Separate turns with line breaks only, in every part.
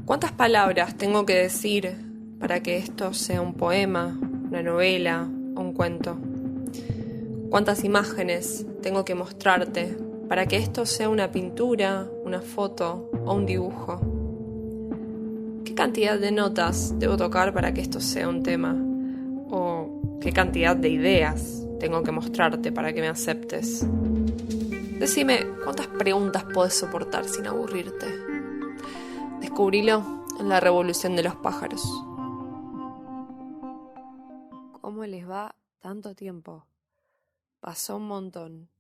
¿Cuántas palabras tengo que decir para que esto sea un poema, una novela o un cuento? ¿Cuántas imágenes tengo que mostrarte para que esto sea una pintura, una foto o un dibujo? ¿Qué cantidad de notas debo tocar para que esto sea un tema? ¿O qué cantidad de ideas tengo que mostrarte para que me aceptes? Decime, ¿cuántas preguntas podés soportar sin aburrirte? Descubrilo en la revolución de los pájaros. ¿Cómo les va tanto tiempo? Pasó un montón.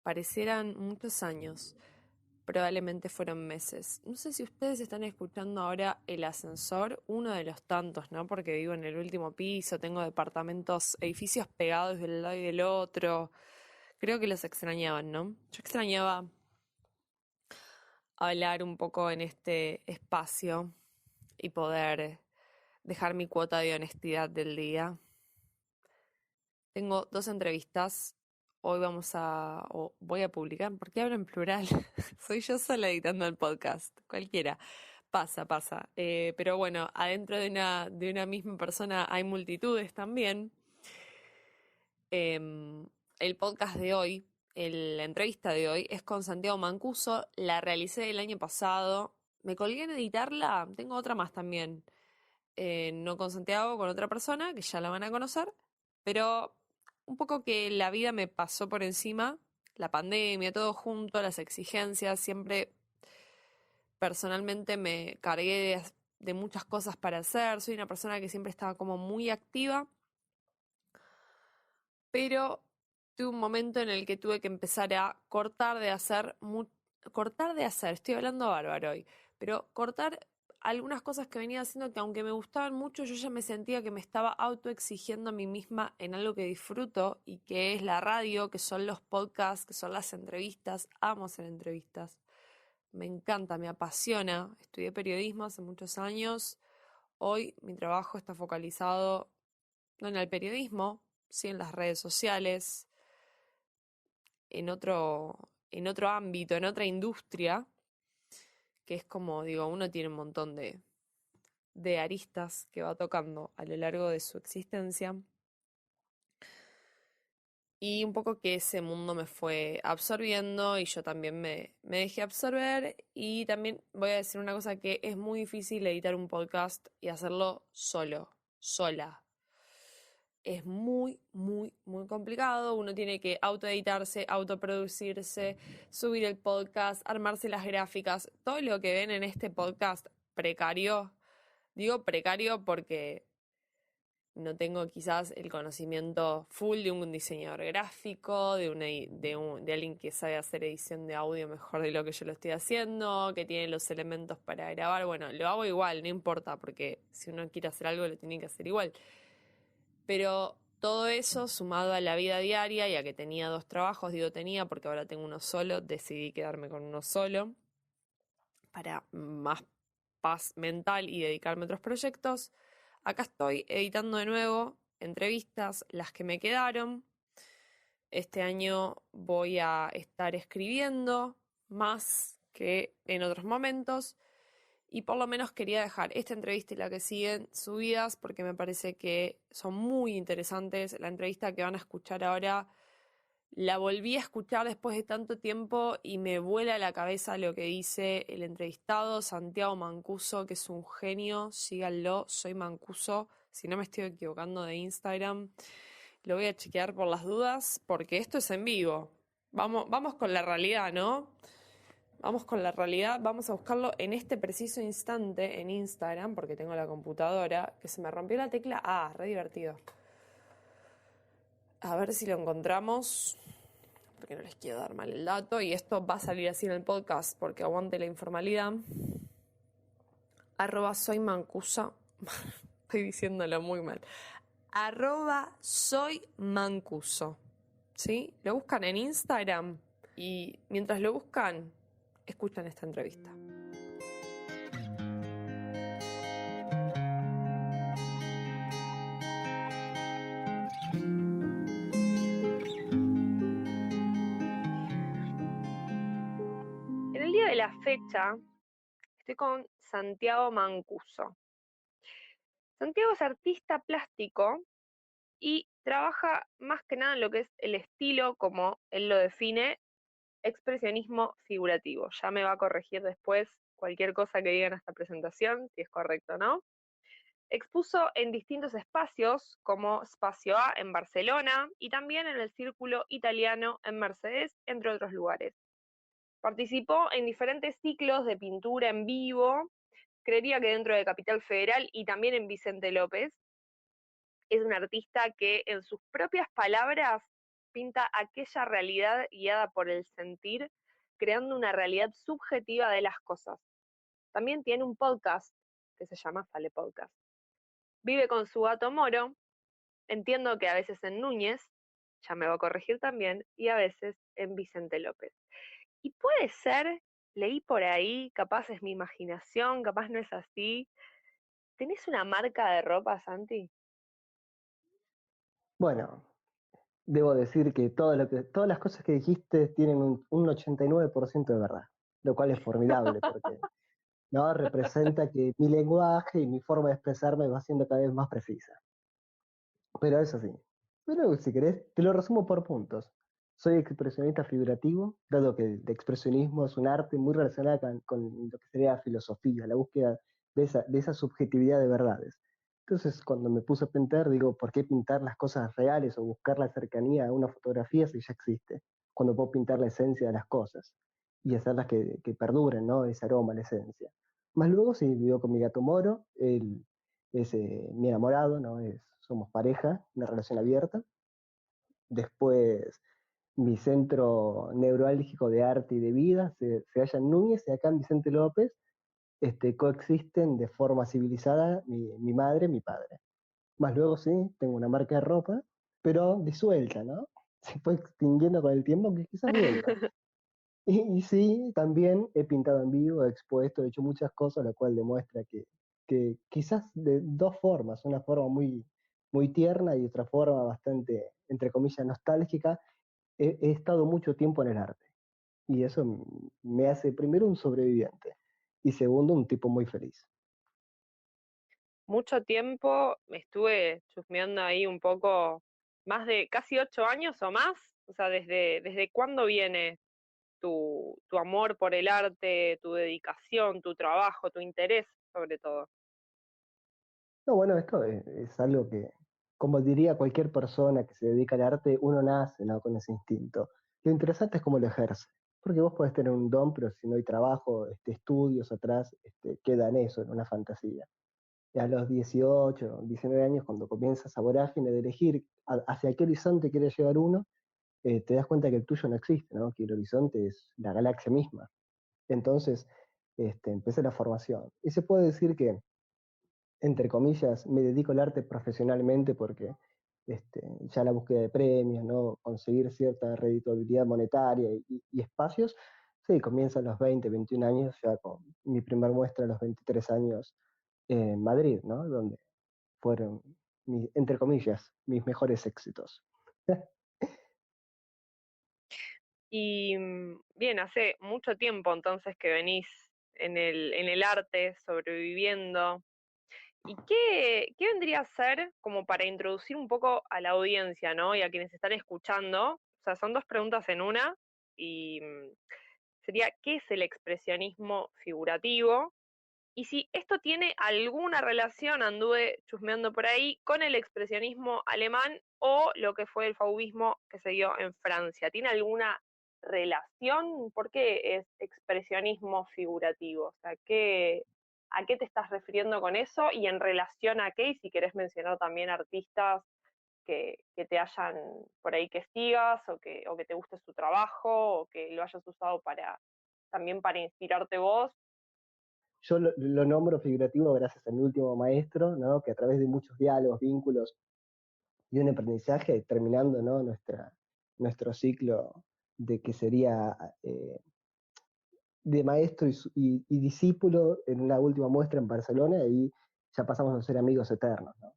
Parecieran muchos años. Probablemente fueron meses. No sé si ustedes están escuchando ahora el ascensor, uno de los tantos, ¿no? Porque vivo en el último piso, tengo departamentos, edificios pegados del lado y del otro. Creo que los extrañaban, ¿no? Yo extrañaba hablar un poco en este espacio y poder dejar mi cuota de honestidad del día. Tengo dos entrevistas. Hoy voy a publicar, ¿por qué hablo en plural? Soy yo sola editando el podcast, cualquiera. Pasa. Pero bueno, adentro de una misma persona hay multitudes también. El podcast de hoy, la entrevista de hoy, es con Santiago Mancuso. La realicé el año pasado. Me colgué en editarla. Tengo otra más también. No con Santiago, con otra persona, que ya la van a conocer. Pero un poco que la vida me pasó por encima. La pandemia, todo junto, las exigencias. Siempre personalmente me cargué de muchas cosas para hacer. Soy una persona que siempre estaba como muy activa. Pero tuve un momento en el que tuve que empezar a cortar de hacer, estoy hablando bárbaro hoy, pero cortar algunas cosas que venía haciendo que aunque me gustaban mucho, yo ya me sentía que me estaba autoexigiendo a mí misma en algo que disfruto y que es la radio, que son los podcasts, que son las entrevistas. Amo hacer entrevistas. Me encanta, me apasiona. Estudié periodismo hace muchos años. Hoy mi trabajo está focalizado no en el periodismo, sí en las redes sociales, en otro ámbito, en otra industria, que es como, digo, uno tiene un montón de aristas que va tocando a lo largo de su existencia. Y un poco que ese mundo me fue absorbiendo y yo también me dejé absorber. Y también voy a decir una cosa, que es muy difícil editar un podcast y hacerlo sola. Es muy complicado. Uno tiene que autoeditarse, autoproducirse, subir el podcast, armarse las gráficas. Todo lo que ven en este podcast precario, digo precario porque no tengo quizás el conocimiento full de un diseñador gráfico, de alguien que sabe hacer edición de audio mejor de lo que yo lo estoy haciendo, que tiene los elementos para grabar. Bueno, lo hago igual, no importa, porque si uno quiere hacer algo lo tiene que hacer igual. Pero todo eso sumado a la vida diaria y a que tenía dos trabajos, digo tenía porque ahora tengo uno solo, decidí quedarme con uno solo para más paz mental y dedicarme a otros proyectos. Acá estoy editando de nuevo entrevistas, las que me quedaron. Este año voy a estar escribiendo más que en otros momentos. Y por lo menos quería dejar esta entrevista y la que siguen subidas porque me parece que son muy interesantes. La entrevista que van a escuchar ahora la volví a escuchar después de tanto tiempo y me vuela a la cabeza lo que dice el entrevistado, Santiago Mancuso, que es un genio. Síganlo, soy Mancuso. Si no me estoy equivocando de Instagram, lo voy a chequear por las dudas porque esto es en vivo. Vamos con la realidad, ¿no? Vamos con la realidad, vamos a buscarlo en este preciso instante en Instagram, porque tengo la computadora, que se me rompió la tecla. Re divertido. A ver si lo encontramos, porque no les quiero dar mal el dato, y esto va a salir así en el podcast, porque aguante la informalidad. @soy mancusa. Estoy diciéndolo muy mal. @soy mancuso. ¿Sí? Lo buscan en Instagram y mientras lo buscan, escuchan esta entrevista. En el día de la fecha, Estoy con Santiago Mancuso. Santiago es artista plástico y trabaja más que nada en lo que es el estilo, como él lo define, expresionismo figurativo. Ya me va a corregir después cualquier cosa que diga en esta presentación, si es correcto o no. Expuso en distintos espacios, como Espacio A en Barcelona y también en el Círculo Italiano en Mercedes, entre otros lugares. Participó en diferentes ciclos de pintura en vivo, creería que dentro de Capital Federal y también en Vicente López. Es un artista que en sus propias palabras pinta aquella realidad guiada por el sentir, creando una realidad subjetiva de las cosas. También tiene un podcast que se llama Fale Podcast. Vive con su gato Moro, entiendo que a veces en Núñez, ya me va a corregir también, y a veces en Vicente López. Y puede ser, leí por ahí, capaz es mi imaginación, capaz no es así. ¿Tenés una marca de ropa, Santi?
Bueno, debo decir que, todas las cosas que dijiste tienen un 89% de verdad, lo cual es formidable porque ¿no? representa que mi lenguaje y mi forma de expresarme va siendo cada vez más precisa. Pero es así. Pero si querés, te lo resumo por puntos. Soy expresionista figurativo, dado que el expresionismo es un arte muy relacionado con lo que sería la filosofía, la búsqueda de esa subjetividad de verdades. Entonces, cuando me puse a pintar, digo, ¿por qué pintar las cosas reales o buscar la cercanía a una fotografía si ya existe? Cuando puedo pintar la esencia de las cosas y hacerlas que perduren, ¿no? Ese aroma, la esencia. Más luego, sí, vivo con mi gato Moro, él es mi enamorado, ¿no? Somos pareja, una relación abierta. Después, mi centro neurálgico de arte y de vida se halla en Núñez y acá en Vicente López coexisten de forma civilizada mi madre y mi padre. Más luego sí, tengo una marca de ropa, pero disuelta, ¿no? Se fue extinguiendo con el tiempo, que quizás vuelva. Y sí, también he pintado en vivo, he expuesto, he hecho muchas cosas, lo cual demuestra que quizás de dos formas, una forma muy tierna y otra forma bastante, entre comillas, nostálgica, he estado mucho tiempo en el arte. Y eso me hace primero un sobreviviente y segundo un tipo muy feliz.
Mucho tiempo estuve chusmeando ahí un poco, más de casi 8 años o más. O sea, ¿desde cuándo viene tu amor por el arte, tu dedicación, tu trabajo, tu interés sobre todo?
No, bueno, esto es algo que, como diría cualquier persona que se dedica al arte, uno nace, ¿no? con ese instinto. Lo interesante es cómo lo ejerce, porque vos podés tener un don, pero si no hay trabajo, estudios atrás, queda en eso, en una fantasía. Y a los 18, 19 años, cuando comienzas esa vorágine de elegir hacia qué horizonte quiere llegar uno, te das cuenta que el tuyo no existe, ¿no? Que el horizonte es la galaxia misma. Entonces, empieza la formación. Y se puede decir que entre comillas, me dedico al arte profesionalmente porque ya la búsqueda de premios, ¿no? Conseguir cierta redituabilidad monetaria y espacios, sí, comienza a los 20, 21 años, ya con mi primer muestra a los 23 años en Madrid, ¿no? Donde fueron, entre comillas, mis mejores éxitos.
Y bien, hace mucho tiempo entonces que venís en el arte, sobreviviendo. ¿Y qué vendría a ser como para introducir un poco a la audiencia, ¿no? Y a quienes están escuchando? O sea, son dos preguntas en una. Y sería, ¿qué es el expresionismo figurativo? Y si esto tiene alguna relación, anduve chusmeando por ahí, con el expresionismo alemán o lo que fue el fauvismo que se dio en Francia. ¿Tiene alguna relación? ¿Por qué es expresionismo figurativo? O sea, ¿a qué te estás refiriendo con eso? Y en relación a qué, y si querés mencionar también artistas que te hayan por ahí que sigas o que te guste su trabajo o que lo hayas usado también para inspirarte vos.
Yo lo nombro figurativo gracias a mi último maestro, ¿no? Que a través de muchos diálogos, vínculos y un aprendizaje, terminando, ¿no? Nuestro ciclo de que sería de maestro y discípulo en una última muestra en Barcelona y ya pasamos a ser amigos eternos, ¿no?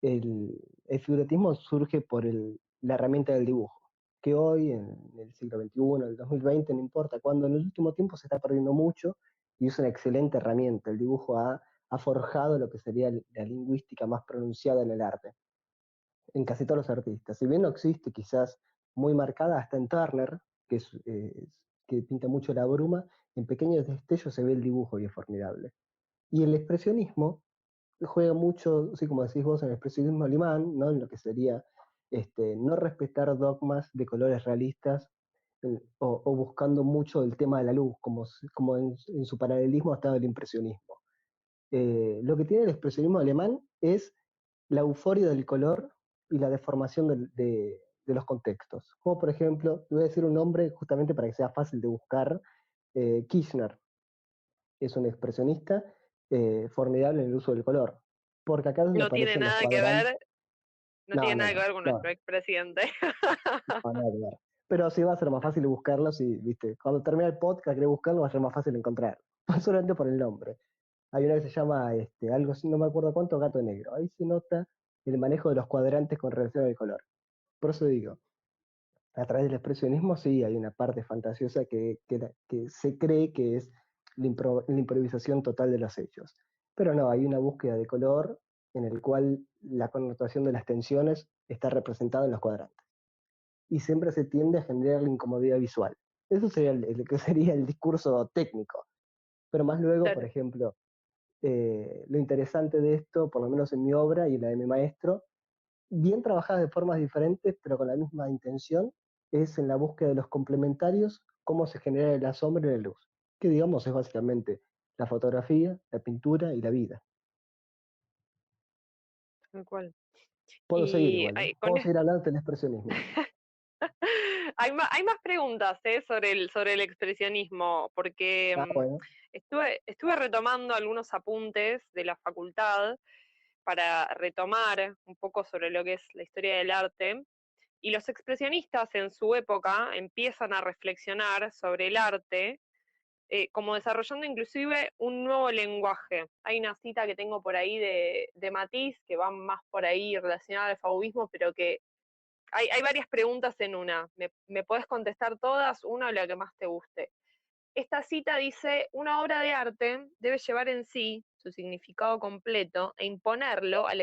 El figuratismo surge por la herramienta del dibujo, que hoy, en el siglo XXI, en el 2020, no importa, cuando en el último tiempo se está perdiendo mucho y es una excelente herramienta. El dibujo ha forjado lo que sería la lingüística más pronunciada en el arte, en casi todos los artistas. Si bien no existe quizás muy marcada, hasta en Turner, que pinta mucho la bruma, en pequeños destellos se ve el dibujo y es formidable. Y el expresionismo juega mucho, así como decís vos, en el expresionismo alemán, ¿no? En lo que sería no respetar dogmas de colores realistas o buscando mucho el tema de la luz, como en su paralelismo estaba el impresionismo. Lo que tiene el expresionismo alemán es la euforia del color y la deformación de los contextos. Como por ejemplo, te voy a decir un nombre justamente para que sea fácil de buscar, Kirchner es un expresionista formidable en el uso del color, porque acá es donde
No tiene
aparecen los
nada que
cuadrantes.
ver, no
No,
tiene
no,
nada que
no,
ver con
no,
nuestro expresidente.
no, nada que ver. Pero sí va a ser más fácil buscarlo si, viste, cuando termine el podcast querés buscarlo va a ser más fácil encontrar, solamente por el nombre. Hay una que se llama algo así, no me acuerdo cuánto, gato negro. Ahí se nota el manejo de los cuadrantes con relación al color. Por eso digo, a través del expresionismo sí hay una parte fantasiosa que se cree que es la improvisación total de los hechos. Pero no, hay una búsqueda de color en el cual la connotación de las tensiones está representada en los cuadrantes. Y siempre se tiende a generar la incomodidad visual. Eso sería que sería el discurso técnico. Pero más luego, por
Claro.
ejemplo, lo interesante de esto, por lo menos en mi obra y en la de mi maestro, bien trabajadas de formas diferentes, pero con la misma intención, es en la búsqueda de los complementarios, cómo se genera la sombra y la luz, que digamos es básicamente la fotografía, la pintura y la vida.
Tal cual.
Puedo seguir
Y
igual, ¿eh?
con
Puedo seguir hablando del expresionismo.
hay más preguntas sobre el expresionismo, porque
Ah, bueno.
estuve retomando algunos apuntes de la facultad para retomar un poco sobre lo que es la historia del arte. Y los expresionistas en su época empiezan a reflexionar sobre el arte, como desarrollando inclusive un nuevo lenguaje. Hay una cita que tengo por ahí de Matisse, que va más por ahí relacionada al fauvismo, pero que hay varias preguntas en una. ¿Me podés contestar todas? Una o la que más te guste. Esta cita dice, una obra de arte debe llevar en sí su significado completo e imponerlo al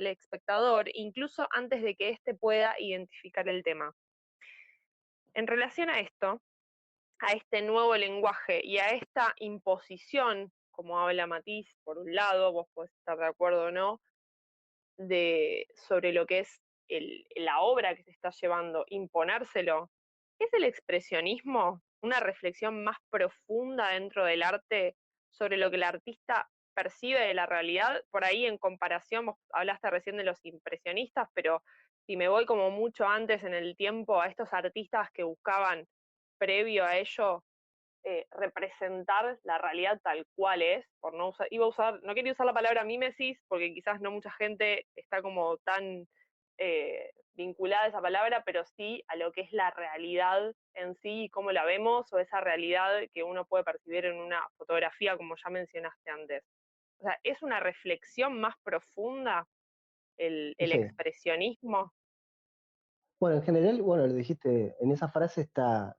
espectador incluso antes de que éste pueda identificar el tema. En relación a esto, a este nuevo lenguaje y a esta imposición, como habla Matisse, por un lado, vos podés estar de acuerdo o no, sobre lo que es la obra que se está llevando, imponérselo, ¿es el expresionismo una reflexión más profunda dentro del arte sobre lo que el artista percibe de la realidad? Por ahí en comparación, vos hablaste recién de los impresionistas, pero si me voy como mucho antes en el tiempo a estos artistas que buscaban previo a ello representar la realidad tal cual es, por no usar, no quería usar la palabra mímesis, porque quizás no mucha gente está como tan vinculada a esa palabra, pero sí a lo que es la realidad en sí y cómo la vemos, o esa realidad que uno puede percibir en una fotografía, como ya mencionaste antes. O sea, es una reflexión más profunda el
Sí.
expresionismo.
Bueno, en general, bueno, lo dijiste, en esa frase está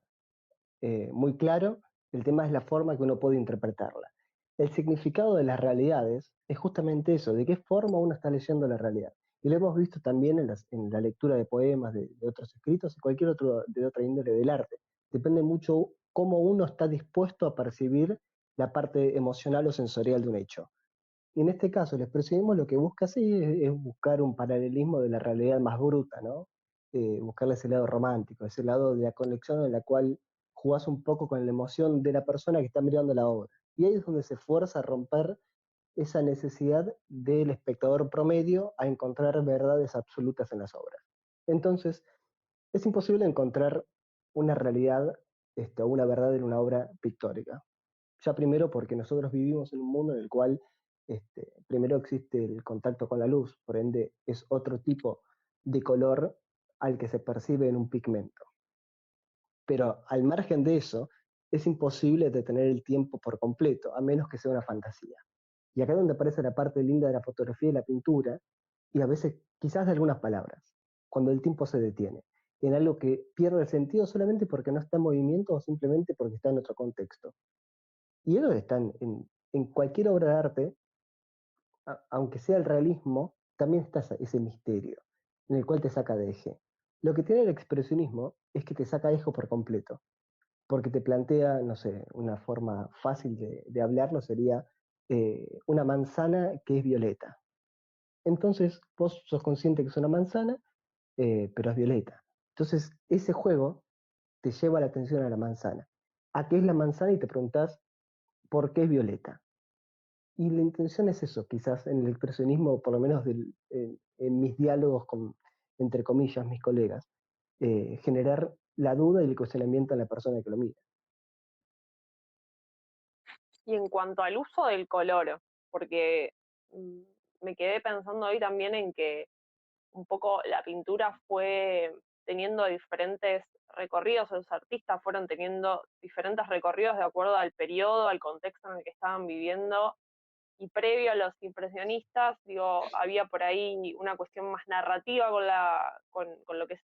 muy claro, el tema es la forma que uno puede interpretarla. El significado de las realidades es justamente eso, de qué forma uno está leyendo la realidad. Y lo hemos visto también en la lectura de poemas, de otros escritos y cualquier otro de otra índole del arte. Depende mucho cómo uno está dispuesto a percibir la parte emocional o sensorial de un hecho. Y en este caso, el expresionismo lo que busca sí es buscar un paralelismo de la realidad más bruta, ¿no? Buscarle ese lado romántico, ese lado de la conexión en la cual jugás un poco con la emoción de la persona que está mirando la obra. Y ahí es donde se fuerza a romper esa necesidad del espectador promedio a encontrar verdades absolutas en las obras. Entonces, es imposible encontrar una realidad o una verdad en una obra pictórica. Ya primero porque nosotros vivimos en un mundo en el cual primero existe el contacto con la luz, por ende es otro tipo de color al que se percibe en un pigmento. Pero al margen de eso, es imposible detener el tiempo por completo, a menos que sea una fantasía. Y acá es donde aparece la parte linda de la fotografía y la pintura, y a veces quizás de algunas palabras, cuando el tiempo se detiene, en algo que pierde el sentido solamente porque no está en movimiento o simplemente porque está en otro contexto. Y ellos están en cualquier obra de arte, aunque sea el realismo, también está ese misterio en el cual te saca de eje. Lo que tiene el expresionismo es que te saca de eje por completo, porque te plantea, no sé, una forma fácil de hablarlo sería una manzana que es violeta. Entonces vos sos consciente que es una manzana, pero es violeta. Entonces ese juego te lleva la atención a la manzana. ¿A qué es la manzana? Y te preguntás por qué es violeta. Y la intención es eso, quizás en el expresionismo, por lo menos en mis diálogos con, entre comillas, mis colegas, generar la duda y el cuestionamiento en la persona que lo mira.
Y en cuanto al uso del color, porque mm, me quedé pensando hoy también en que un poco la pintura fue teniendo diferentes recorridos, los artistas fueron teniendo diferentes recorridos de acuerdo al periodo, al contexto en el que estaban viviendo, y previo a los impresionistas, digo, había por ahí una cuestión más narrativa con lo que es,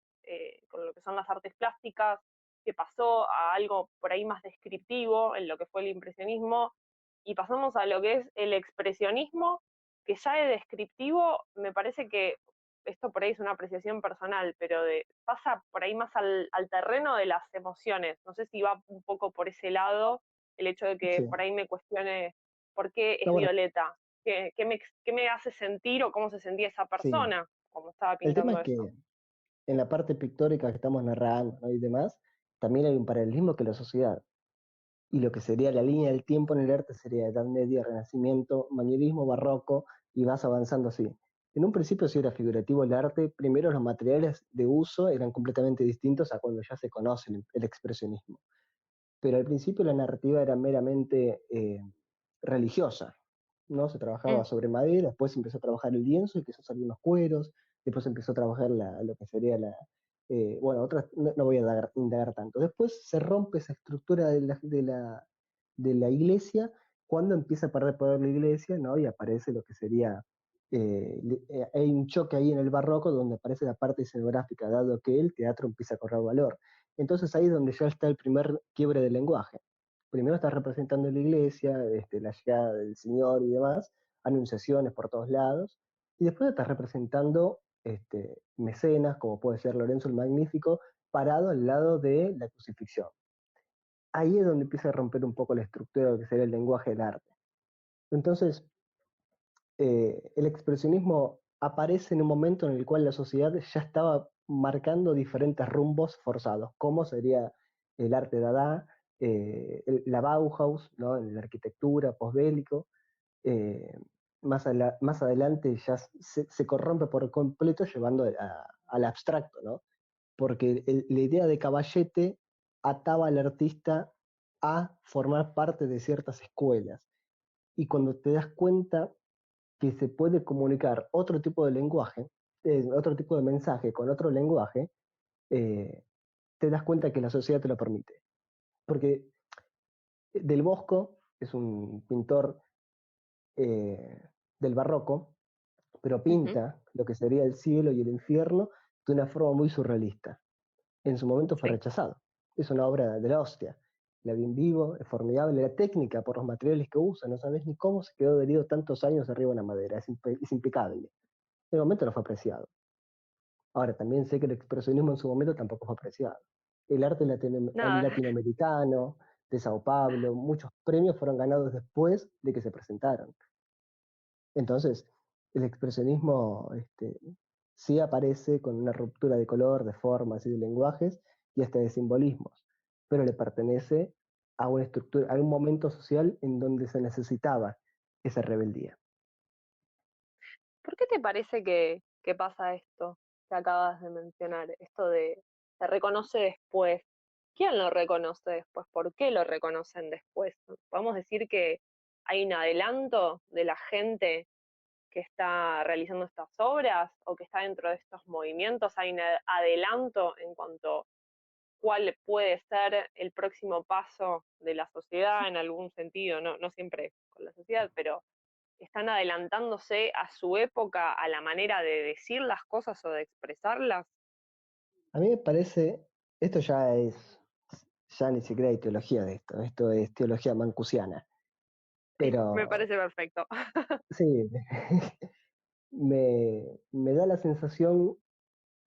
con lo que son las artes plásticas, que pasó a algo por ahí más descriptivo en lo que fue el impresionismo, y pasamos a lo que es el expresionismo, que ya de descriptivo me parece que esto por ahí es una apreciación personal, pero pasa por ahí más al terreno de las emociones. No sé si va un poco por ese lado, el hecho de que
Sí.
por ahí me cuestione por qué
No,
es
bueno,
violeta, qué me hace sentir o cómo se sentía esa
sí.
persona como estaba
El tema
pintando
es
eso.
que en la parte pictórica que estamos narrando, ¿no? Y demás, también hay un paralelismo que la sociedad. Y lo que sería la línea del tiempo en el arte sería Edad Media, Renacimiento, Manierismo, Barroco, y vas avanzando así. En un principio sí era figurativo el arte, primero los materiales de uso eran completamente distintos a cuando ya se conoce el expresionismo. Pero al principio la narrativa era meramente religiosa, ¿no? Se trabajaba
Mm.
sobre madera, después se empezó a trabajar el lienzo y empezó a salir unos cueros, después se empezó a trabajar lo que sería bueno, otras, no voy a indagar tanto. Después se rompe esa estructura de la iglesia cuando empieza a perder poder la iglesia, ¿no? Y aparece lo que sería, hay un choque ahí en el barroco donde aparece la parte escenográfica, dado que el teatro empieza a correr valor. Entonces ahí es donde ya está el primer quiebre del lenguaje. Primero estás representando la iglesia, la llegada del Señor y demás, anunciaciones por todos lados, y después estás representando mecenas, como puede ser Lorenzo el Magnífico, parado al lado de la crucifixión. Ahí es donde empieza a romper un poco la estructura de lo que sería el lenguaje del arte. Entonces, el expresionismo aparece en un momento en el cual la sociedad ya estaba marcando diferentes rumbos forzados, como sería el arte Dada, la Bauhaus, ¿no? En la arquitectura posbélico. eh, más adelante ya se corrompe por completo llevando al abstracto, ¿no? Porque la idea de caballete ataba al artista a formar parte de ciertas escuelas. Y cuando te das cuenta que se puede comunicar otro tipo de lenguaje, otro tipo de mensaje con otro lenguaje, eh, te das cuenta que la sociedad te lo permite. Porque Del Bosco es un pintor eh, del barroco, pero
Ujú.
pinta lo que sería el cielo y el infierno de una forma muy surrealista. En su momento fue
Sí.
rechazado. Es una obra de la hostia. La vi en vivo, es formidable. La técnica por los materiales que usa, no sabes ni cómo se quedó adherido tantos años arriba de una madera. Es impecable. En el momento no fue apreciado. Ahora, también sé que el expresionismo en su momento tampoco fue apreciado. El arte
Nada,
latinoamericano, de Sao Paulo, muchos premios fueron ganados después de que se presentaron. Entonces, el expresionismo sí aparece con una ruptura de color, de formas y de lenguajes y hasta de simbolismos, pero le pertenece a una estructura, a un momento social en donde se necesitaba esa rebeldía.
¿por qué te parece que pasa esto que acabas de mencionar? Esto de se reconoce después. ¿Quién lo reconoce después? ¿Por qué lo reconocen después? ¿Podemos decir que hay un adelanto de la gente que está realizando estas obras o que está dentro de estos movimientos? ¿Hay un adelanto en cuanto a cuál puede ser el próximo paso de la sociedad en algún sentido? No, no siempre con la sociedad, pero están adelantándose a su época, a la manera de decir las cosas o de expresarlas.
A mí me parece, esto ya ya ni siquiera hay teología de esto es teología mancusiana.
Me
Pero
parece perfecto.
sí, me da la sensación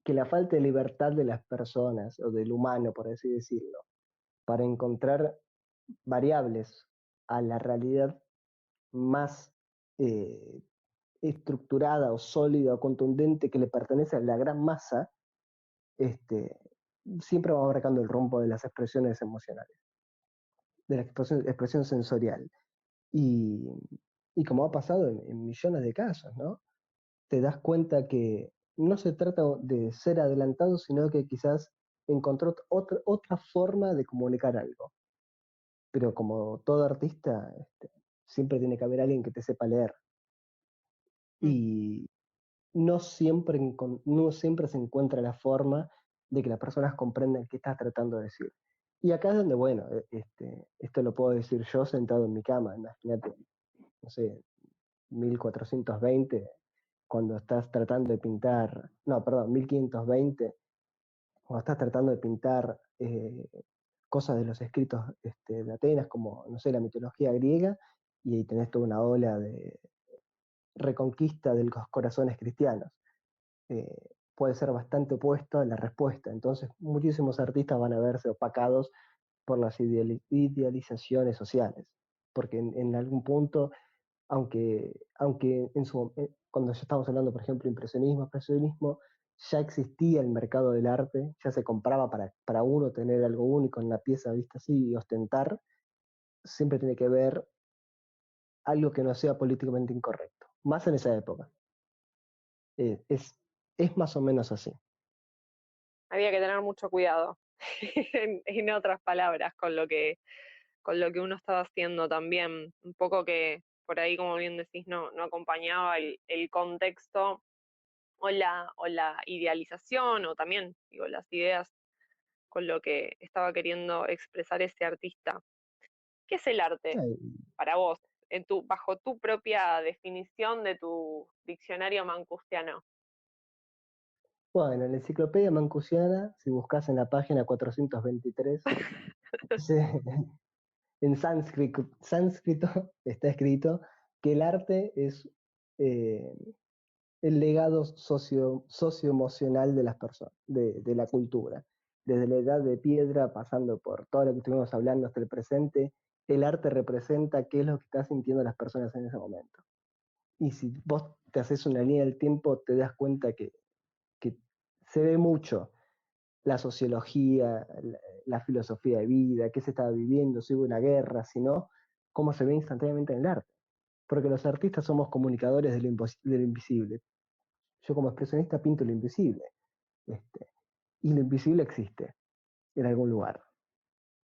que la falta de libertad de las personas, o del humano, por así decirlo, para encontrar variables a la realidad más eh, estructurada o sólida o contundente que le pertenece a la gran masa, este, siempre va marcando el rumbo de las expresiones emocionales, de la expresión sensorial. Y, y como ha pasado en millones de casos, ¿no? Te das cuenta que no se trata de ser adelantado, sino que quizás encontró otra forma de comunicar algo. Pero como todo artista, siempre tiene que haber alguien que te sepa leer.
Mm,
Y no siempre se encuentra la forma de que las personas comprendan qué estás tratando de decir. Y acá es donde, bueno, esto lo puedo decir yo sentado en mi cama, imagínate, no sé, 1420, cuando estás tratando de pintar, no, perdón, 1520, cuando estás tratando de pintar cosas de los escritos de Atenas, como, no sé, la mitología griega, y ahí tenés toda una ola de reconquista de los corazones cristianos. eh, Puede ser bastante opuesto a la respuesta. Entonces, muchísimos artistas van a verse opacados por las idealizaciones sociales, porque en algún punto, aunque cuando ya estamos hablando, por ejemplo, impresionismo, expresionismo, ya existía el mercado del arte, ya se compraba para uno tener algo único en la pieza vista así y ostentar, siempre tiene que ver algo que no sea políticamente incorrecto, más en esa época. Eh, es, es más o menos así.
Había que tener mucho cuidado, en otras palabras, con lo que uno estaba haciendo también. Un poco que por ahí, como bien decís, no acompañaba el contexto o la idealización, o también, digo, las ideas con lo que estaba queriendo expresar ese artista. ¿Qué es el arte para vos, bajo tu propia definición de tu diccionario mancustiano?
Bueno, en la enciclopedia mancusiana, si buscas en la página 423, dice, en sánscrito está escrito que el arte es eh, el legado socioemocional de las personas, de la cultura. Desde la edad de piedra, pasando por todo lo que estuvimos hablando hasta el presente, el arte representa qué es lo que están sintiendo las personas en ese momento. Y si vos te haces una línea del tiempo, te das cuenta que se ve mucho la sociología, la filosofía de vida, qué se estaba viviendo, si hubo una guerra, si no, cómo se ve instantáneamente en el arte. Porque los artistas somos comunicadores de lo invisible. Yo como expresionista pinto lo invisible. Este, y lo invisible existe en algún lugar.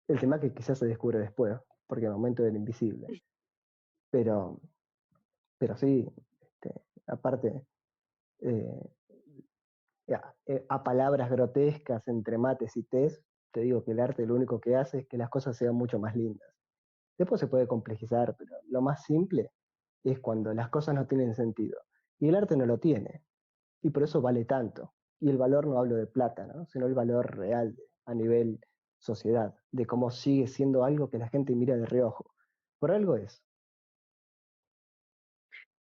El tema que quizás se descubre después, porque el momento del invisible. Pero, pero sí, aparte, eh, a palabras grotescas entre mates y tés, te digo que el arte lo único que hace es que las cosas sean mucho más lindas. Después se puede complejizar, pero lo más simple es cuando las cosas no tienen sentido. Y el arte no lo tiene, y por eso vale tanto. Y el valor no hablo de plata, ¿no? Sino el valor real a nivel sociedad, de cómo sigue siendo algo que la gente mira de reojo. Por algo es.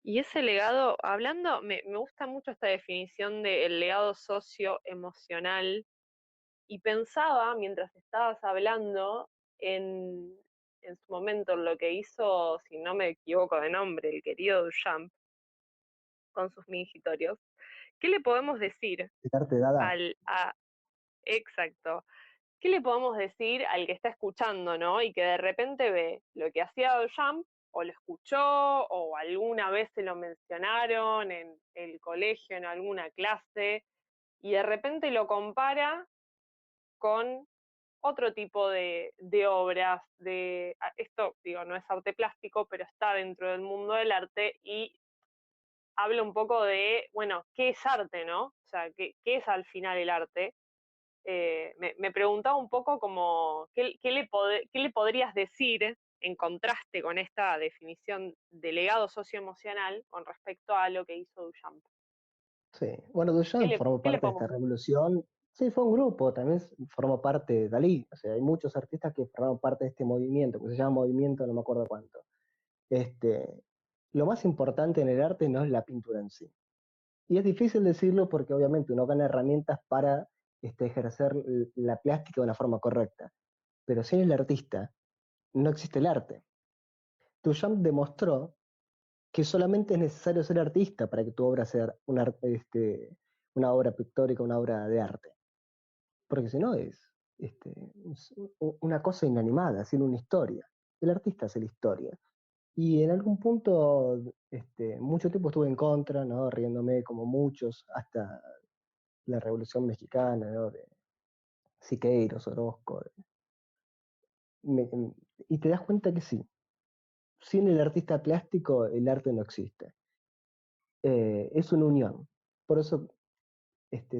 Y ese legado, hablando, me gusta mucho esta definición del legado socioemocional, y pensaba, mientras estabas hablando, en, en su momento, en lo que hizo, si no me equivoco de nombre, el querido Duchamp con sus mingitorios. ¿Qué le podemos decir
El arte dada.
al, a, exacto, qué le podemos decir al que está escuchando, ¿no? Y que de repente ve lo que hacía Duchamp, o lo escuchó, o alguna vez se lo mencionaron en el colegio, en alguna clase, y de repente lo compara con otro tipo de obras, esto, digo, no es arte plástico, pero está dentro del mundo del arte, y habla un poco de, bueno, ¿qué es arte, no? O sea, ¿qué es al final el arte? Me preguntaba un poco como, ¿qué le podrías decir en contraste con esta definición de legado socioemocional con respecto a lo que hizo Duchamp?
Sí. Bueno, Duchamp formó
¿Qué le
parte de esta
podemos decir?
revolución Sí, fue un grupo, también formó parte de Dalí. O sea, hay muchos artistas que formaron parte de este movimiento, que se llama movimiento, no me acuerdo cuánto. Este, lo más importante en el arte no es la pintura en sí. Y es difícil decirlo porque obviamente uno gana herramientas para ejercer la plástica de una forma correcta. Pero sin el artista no existe el arte. Duchamp demostró que solamente es necesario ser artista para que tu obra sea una obra pictórica, una obra de arte. Porque si no este, es una cosa inanimada, sin una historia. El artista hace la historia. Y en algún punto, mucho tiempo estuve en contra, ¿no? Riéndome como muchos, hasta la Revolución Mexicana, ¿no? De Siqueiros, Orozco. Me- y te das cuenta que sí, sin el artista plástico el arte no existe. Es una unión. Por eso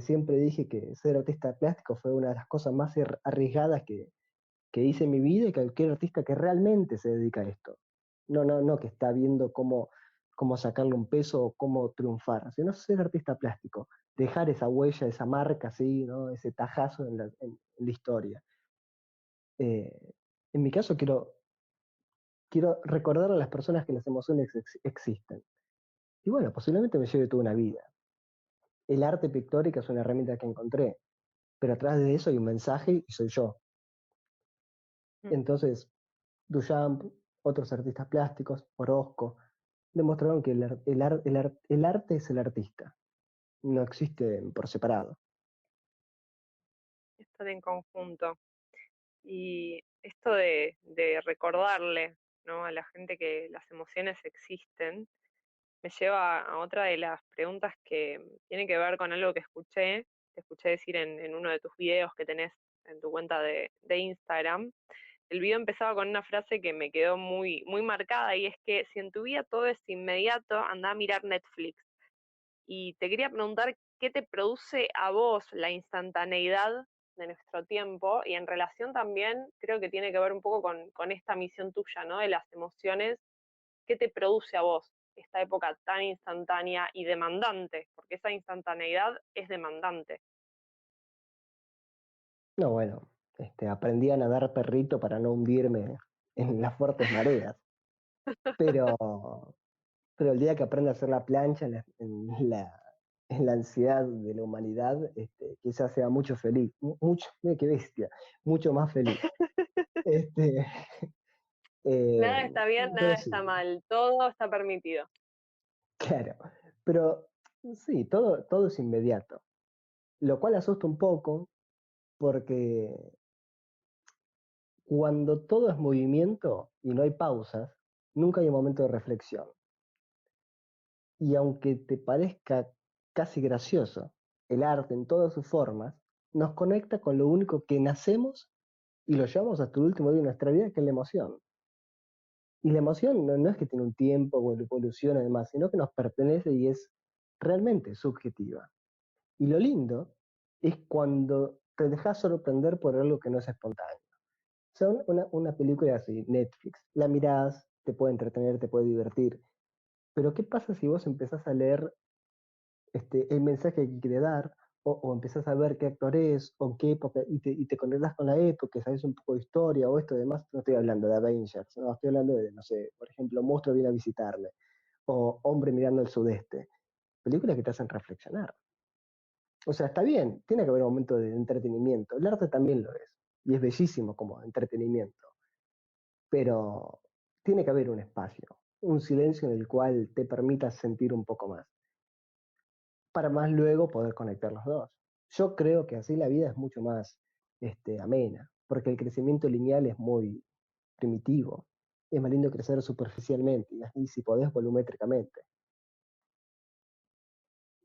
siempre dije que ser artista plástico fue una de las cosas más arriesgadas que hice en mi vida y cualquier artista que realmente se dedica a esto. No que está viendo cómo sacarle un peso o cómo triunfar, sino ser artista plástico, dejar esa huella, esa marca así, ¿no? Ese tajazo en la historia. En mi caso quiero recordar a las personas que las emociones existen. Y bueno, posiblemente me lleve toda una vida. El arte pictórico es una herramienta que encontré, pero atrás de eso hay un mensaje y soy yo.
Mm.
Entonces, Duchamp, otros artistas plásticos, Orozco, demostraron que el arte es el artista, no existe por separado.
Están en conjunto. Y esto de recordarle, ¿no? A la gente que las emociones existen, me lleva a otra de las preguntas que tiene que ver con algo que te escuché decir en uno de tus videos que tenés en tu cuenta de Instagram. El video empezaba con una frase que me quedó muy, muy marcada y es que si en tu vida todo es inmediato, anda a mirar Netflix. Y te quería preguntar qué te produce a vos la instantaneidad de nuestro tiempo y en relación también creo que tiene que ver un poco con esta misión tuya, ¿no? De las emociones, ¿qué te produce a vos esta época tan instantánea y demandante? Porque esa instantaneidad es demandante.
No, bueno, aprendí a nadar perrito para no hundirme en las fuertes mareas, pero, pero el día que aprenda a hacer la plancha en la ansiedad de la humanidad, quizás sea mucho feliz, mucho, mira qué bestia, mucho más feliz. Este, eh,
Nada está bien,
pero
nada está
sí,
mal, todo está permitido.
claro, pero sí, todo es inmediato, lo cual asusta un poco porque cuando todo es movimiento y no hay pausas, nunca hay un momento de reflexión. Y aunque te parezca casi gracioso, el arte en todas sus formas nos conecta con lo único que nacemos y lo llevamos hasta el último día de nuestra vida, que es la emoción. Y la emoción no es que tiene un tiempo o evolución además, sino que nos pertenece y es realmente subjetiva. Y lo lindo es cuando te dejas sorprender por algo que no es espontáneo. O sea, una película así, Netflix, la mirás, te puede entretener, te puede divertir, pero ¿qué pasa si vos empezás a leer el mensaje que quiere dar, o empezás a ver qué actor es, o en qué época, y te conectás con la época, sabes un poco de historia o esto demás? No estoy hablando de Avengers, no, estoy hablando de, no sé, por ejemplo, Monstruo viene a visitarme, o Hombre mirando al sudeste. Películas que te hacen reflexionar. O sea, está bien, tiene que haber un momento de entretenimiento. El arte también lo es, y es bellísimo como entretenimiento, pero tiene que haber un espacio, un silencio en el cual te permitas sentir un poco más, para más luego poder conectar los dos. Yo creo que así la vida es mucho más amena, porque el crecimiento lineal es muy primitivo. Es más lindo crecer superficialmente y así si podés volumétricamente.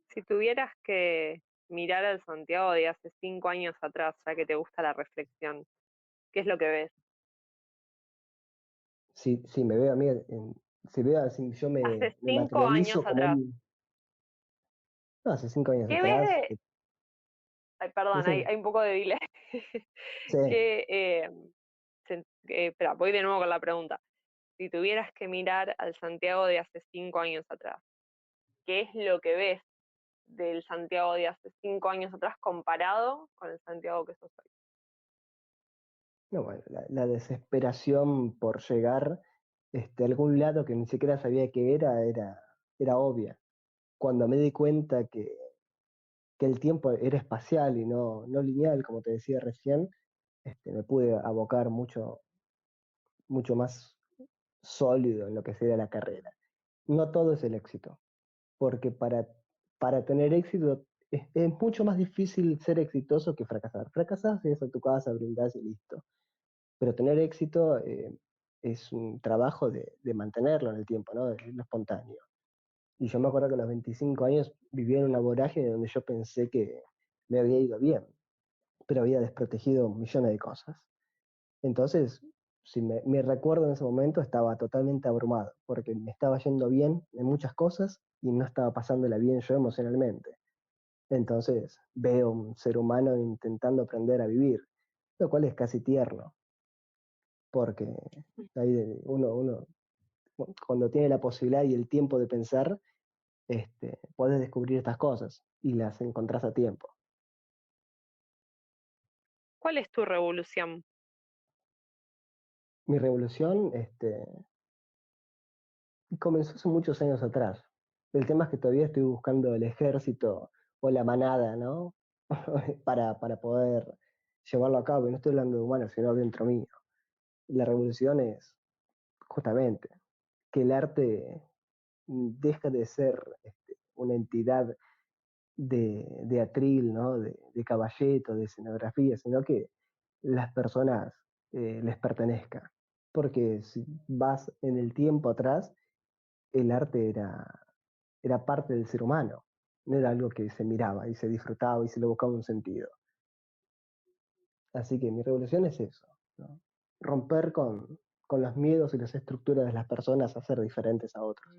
Si tuvieras que mirar al Santiago de hace 5 años atrás, ya que te gusta la reflexión, ¿qué es lo que ves?
Si me veo a mí, si veo, si yo
Hace
me
5 años
materializo como
atrás.
un... No, hace 5 años
¿Qué ves
atrás,
de... Ay, perdón, hay,
decime,
hay un poco de delay.
sí,
Que, espera, voy de nuevo con la pregunta. Si tuvieras que mirar al Santiago de hace 5 años atrás, ¿qué es lo que ves del Santiago de hace 5 años atrás comparado con el Santiago que sos hoy?
No, bueno, la desesperación por llegar a algún lado que ni siquiera sabía qué era obvia. Cuando me di cuenta que el tiempo era espacial y no lineal, como te decía recién, me pude abocar mucho más sólido en lo que sería la carrera. No todo es el éxito, porque para tener éxito es mucho más difícil ser exitoso que fracasar. Fracasar es a tu casa, brindás y listo. Pero tener éxito es un trabajo de mantenerlo en el tiempo, ¿no? Es lo espontáneo. Y yo me acuerdo que a los 25 años vivía en una vorágine donde yo pensé que me había ido bien, pero había desprotegido millones de cosas. Entonces, si me recuerdo en ese momento, estaba totalmente abrumado, porque me estaba yendo bien en muchas cosas y no estaba pasándola bien yo emocionalmente. Entonces, veo un ser humano intentando aprender a vivir, lo cual es casi tierno, porque uno cuando tiene la posibilidad y el tiempo de pensar, puedes descubrir estas cosas y las encontrás a tiempo.
¿Cuál es tu revolución?
Mi revolución comenzó hace muchos años atrás. El tema es que todavía estoy buscando el ejército o la manada, ¿no? para poder llevarlo a cabo. Y no estoy hablando de humanos, sino dentro mío. La revolución es justamente que el arte deja de ser una entidad de atril, ¿no? De caballeto, de escenografía, sino que las personas les pertenezca. Porque si vas en el tiempo atrás, el arte era parte del ser humano, no era algo que se miraba y se disfrutaba y se le buscaba un sentido. Así que mi revolución es eso, ¿no? Romper con los miedos y las estructuras de las personas a ser diferentes a otros.